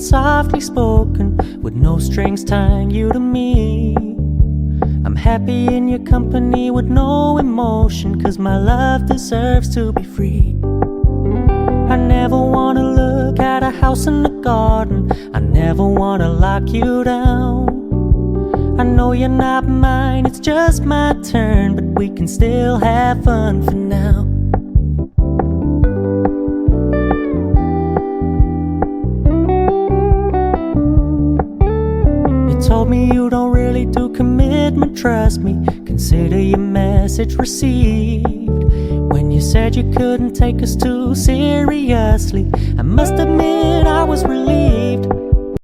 softly spoken, with no strings tying you to me. I'm happy in your company with no emotion, 'cause my love deserves to be free. I never wanna look at a house in the garden, I never wanna lock you down. I know you're not mine, it's just my turn, but we can still have fun for now. You told me you don't really do commitment, trust me, consider your message received. When you said you couldn't take us too seriously, I must admit I was relieved.